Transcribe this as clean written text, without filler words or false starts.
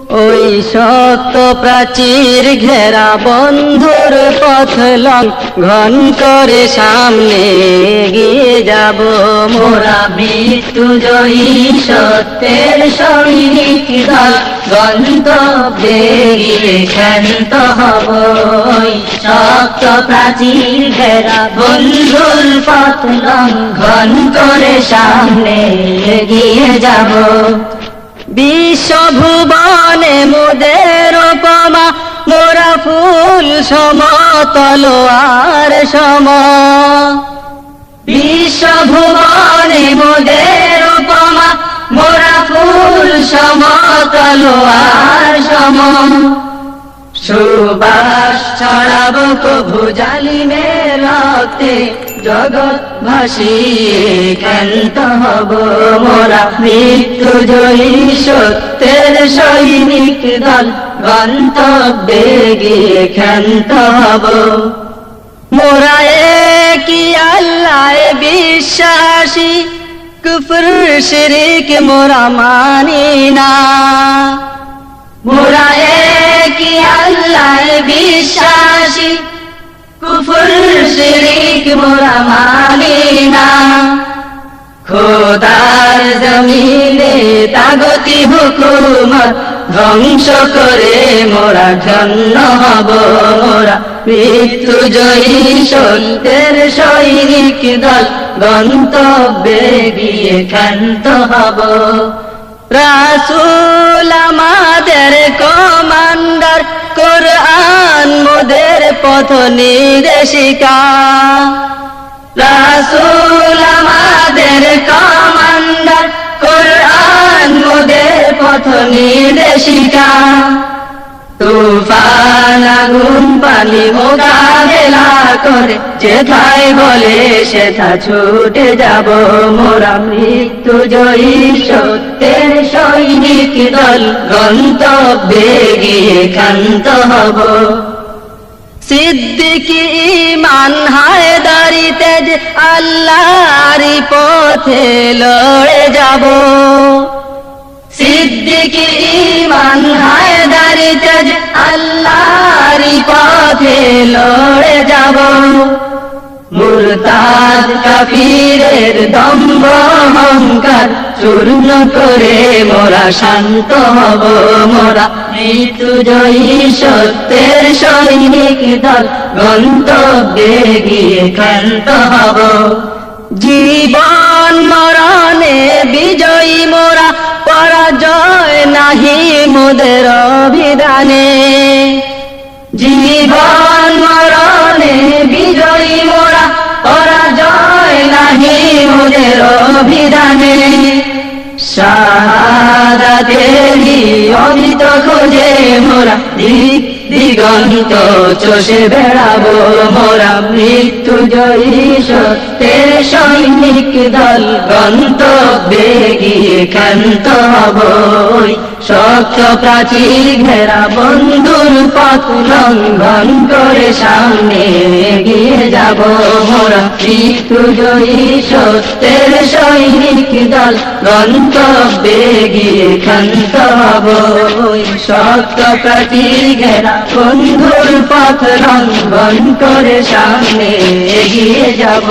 ওই শক্ত প্রাচীর ঘেরা বন্ধুর পথ লঙ্ঘন করে সামনে এগিয়ে যাব মোরা মৃত্যুজয়ী সত্যের সৈনিক দল গন্তব্যে গিয়ে ক্ষান্ত হব ওই শক্ত প্রাচীর ঘেরা বন্ধুর পথ লঙ্ঘন করে সামনে এগিয়ে যাব বিশ্বভুবনে মোদের উপমা মোরা ফুল সমতলোয়ার সম বিশ্বভুবনে মোদের উপমা মোরা ফুল সমতলোয়ার সম সুবাস ছড়াবো কভু জালিমের রক্তে জগৎ ভাসিয়ে ক্ষান্ত হব মোরা মৃত্যুজয়ী সত্যের সৈনিক দল গন্তব্যে গিয়ে ক্ষান্ত হব মোরা কি আল্লাহ বিশ্বাসী কুফর শিরক মোরা মানি না মোরা কি আল্লাহ বিশ্বাসী কুফর শিরক মোরা মানি না খোদার জমিনে তাগতি হুকুমত ধ্বংস করে মোরা ধন্য হব মোরা মৃত্যুজয়ী সত্যের সৈনিক দল গন্তব্যে গিয়ে ক্ষান্ত হব রাসূল আমাদের কমান্ডার কোরআন মোদের পথ নির্দেশিকা রাসূল আমাদের কমান্ডার কোরআন মোদের পথ নির্দেশিকা তুফান আগুন পানি মোকাবেলা করে যেথায় বলে সেথা ছুটে যাব মোরা মৃত্যুজয়ী সত্যের সৈনিক দল গন্তব্যে গিয়ে ক্ষান্ত হব সিদ্দিকী ঈমান হায়দারি তেজ আল্লাহর পথে লড়ে যাব সিদ্দিকী ঈমান হায়দারি তেজ আল্লাহর পথে লড়ে যাব মুরতাদ কাফিরের দম্ভ অহংকার চূর্ণ করে মোরা শান্ত হব মোরা মৃত্যুজয়ী সত্যের সৈনিক দল গন্তব্যে গিয়ে ক্ষান্ত হব জীবন মরণে বিজয়ী মোরা পরাজয় নাহি মোদের অভিধানে জীবন মরণে বিজয়ী মোরা পরাজয় নাহি মোদের অভিধানে শাহাদাতেরই অমৃত খোঁজে মোরা দিক দিগন্ত চষে বেড়াবো মোরা মৃত্যুজয়ী সত্যের সৈনিক দল গন্তব্যে গিয়ে ক্ষান্ত হব শক্ত প্রাচীর ঘেরা বন্ধুর পথ লঙ্ঘন করে সামনে এগিয়ে যাব মোরা মৃত্যুজয়ী সত্যের সৈনিক দল গন্তব্যে গিয়ে ক্ষান্ত হব শক্ত প্রাচীর ঘেরা বন্ধুর পথ লঙ্ঘন করে সামনে এগিয়ে যাব।